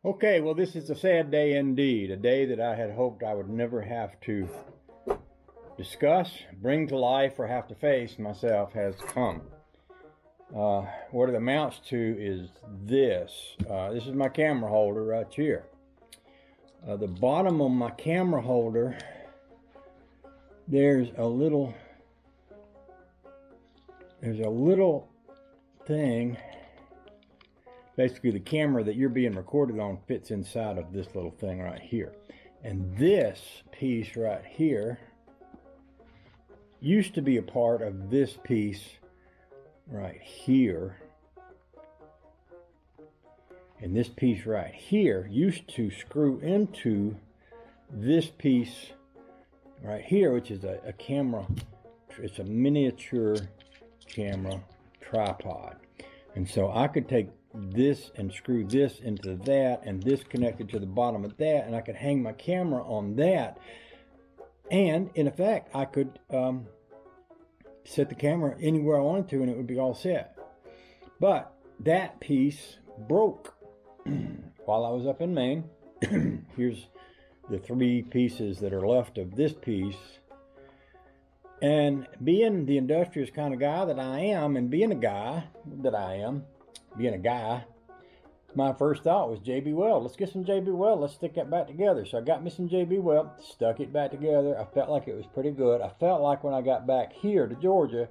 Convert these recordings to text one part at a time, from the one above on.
Okay, well, this is a sad day indeed, a day that I had hoped I would never have to discuss, bring to life, or have to face myself has come. What it amounts to is this. This is my camera holder right here. The bottom of my camera holder, there's a little thing. Basically, the camera that you're being recorded on fits inside of this little thing right here. And this piece right here used to be a part of this piece right here. And this piece right here used to screw into this piece right here, which is a camera. It's a miniature camera tripod. And so I could take this and screw this into that, and this connected to the bottom of that, and I could hang my camera on that, and in effect I could set the camera anywhere I wanted to and it would be all set. But that piece broke while I was up in Maine. Here's the three pieces that are left of this piece. And being the industrious kind of guy that I am, and being a guy that I am, my first thought was JB Weld. Let's get some JB Weld. Let's stick that back together. So I got me some JB Weld, stuck it back together. I felt like it was pretty good. I felt like when I got back here to Georgia,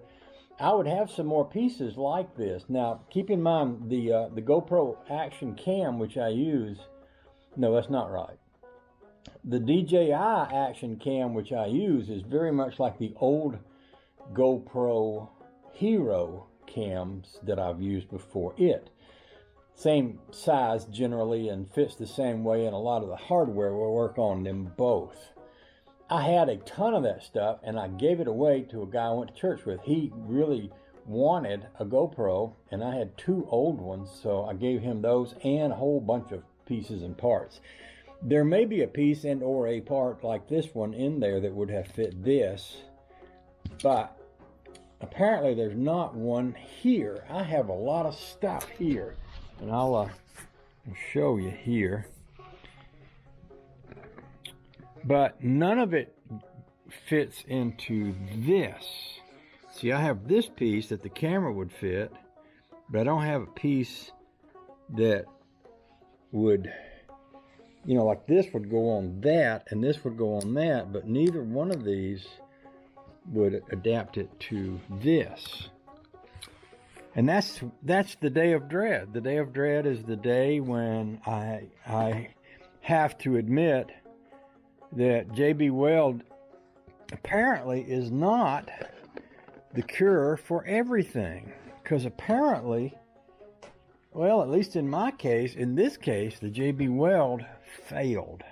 I would have some more pieces like this. Now, keep in mind the GoPro Action Cam, which I use. No, that's not right. The DJI Action Cam, which I use, is very much like the old GoPro Hero cams that I've used before it. Same size generally and fits the same way, and a lot of the hardware will work on them both. I had a ton of that stuff and I gave it away to a guy I went to church with. He really wanted a GoPro and I had two old ones, so I gave him those and a whole bunch of pieces and parts. There may be a piece and or a part like this one in there that would have fit this, but apparently there's not one here. I have a lot of stuff here, and I'll show you here. But none of it fits into this. See, I have this piece that the camera would fit, but I don't have a piece that would, you know, like this would go on that and this would go on that, but neither one of these would adapt it to this. And that's the day of dread. The day of dread is the day when I have to admit that JB Weld apparently is not the cure for everything. Because apparently, well, at least in my case, in this case, the JB Weld failed.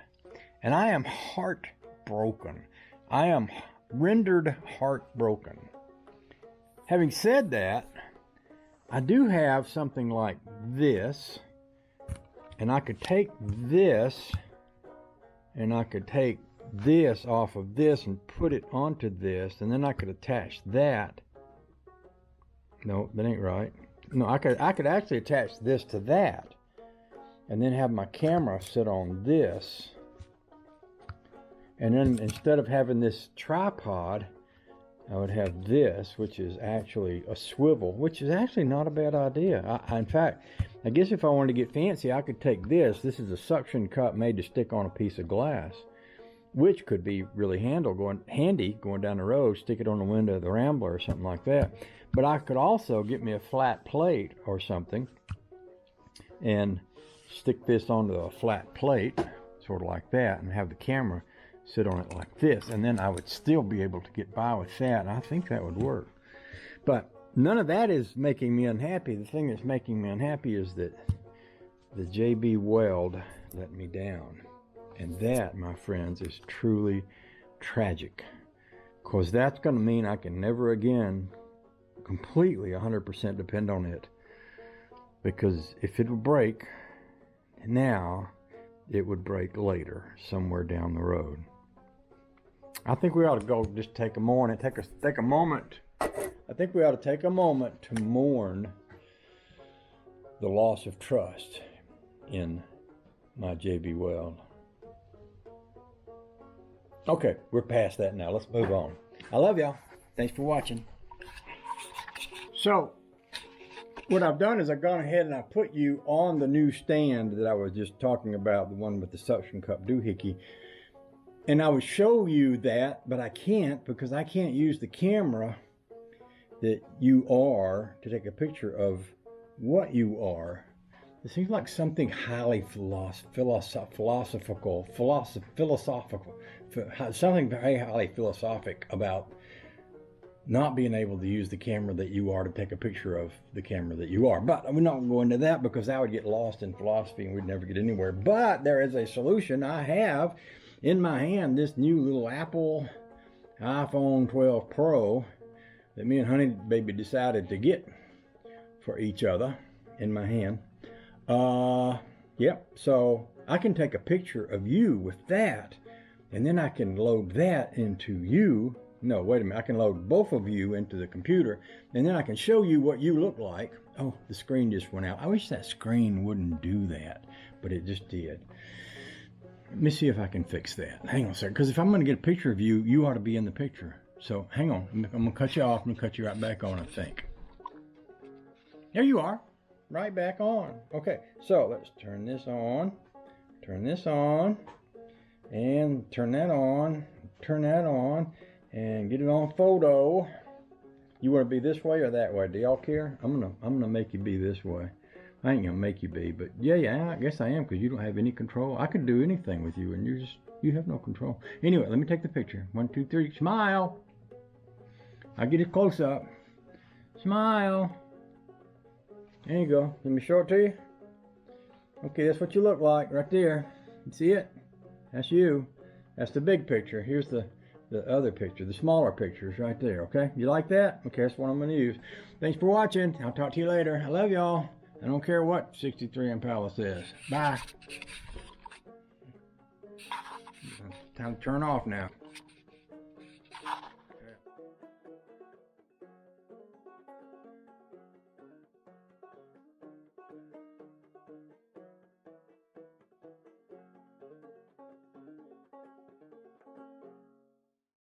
And I am heartbroken. I am rendered heartbroken. Having said that, I do have something like this, and I could take this and I could take this off of this and put it onto this, and then I could attach that. No, that ain't right. No, I could actually attach this to that and then have my camera sit on this. And then instead of having this tripod, I would have this, which is actually a swivel, which is actually not a bad idea. In fact, I guess if I wanted to get fancy, I could take this. This is a suction cup made to stick on a piece of glass, which could be really handy going down the road, stick it on the window of the Rambler or something like that. But I could also get me a flat plate or something and stick this onto a flat plate, sort of like that, and have the camera sit on it like this, and then I would still be able to get by with that, and I think that would work. But none of that is making me unhappy. The thing that's making me unhappy is that the JB Weld let me down. And that, my friends, is truly tragic, because that's going to mean I can never again completely 100% depend on it. Because if it would break now, it would break later, somewhere down the road. I think we ought to go just take a moment. I think we ought to take a moment to mourn the loss of trust in my JB Weld. Okay, we're past that now. Let's move on. I love y'all. Thanks for watching. So, what I've done is I've gone ahead and I put you on the new stand that I was just talking about, the one with the suction cup doohickey. And I would show you that, but I can't because I can't use the camera that you are to take a picture of what you are. It seems like something highly philosophical, something very highly philosophic about not being able to use the camera that you are to take a picture of the camera that you are. But we're not going to go into that because I would get lost in philosophy and we'd never get anywhere. But there is a solution. I have in my hand this new little Apple iPhone 12 Pro that me and Honey Baby decided to get for each other in my hand. Yep, so I can take a picture of you with that, and then I can load that into you. No, wait a minute. I can load both of you into the computer, and then I can show you what you look like. Oh, the screen just went out. I wish that screen wouldn't do that, but it just did. Let me see if I can fix that. Hang on a second, because if I'm going to get a picture of you, you ought to be in the picture. So hang on. I'm going to cut you off. I'm going to cut you right back on, I think. There you are. Right back on. Okay, so let's turn this on, and turn that on, and get it on photo. You want to be this way or that way? Do y'all care? I'm gonna make you be this way. I ain't gonna make you be, but yeah, I guess I am, because you don't have any control. I could do anything with you, and you have no control. Anyway, let me take the picture. 1, 2, 3, smile. I'll get it close up. Smile. There you go. Let me show it to you. Okay, that's what you look like right there. You see it? That's you. That's the big picture. Here's the other picture, the smaller pictures right there, okay? You like that? Okay, that's what I'm going to use. Thanks for watching. I'll talk to you later. I love y'all. I don't care what 63 Impala says. Bye. Time to turn off now.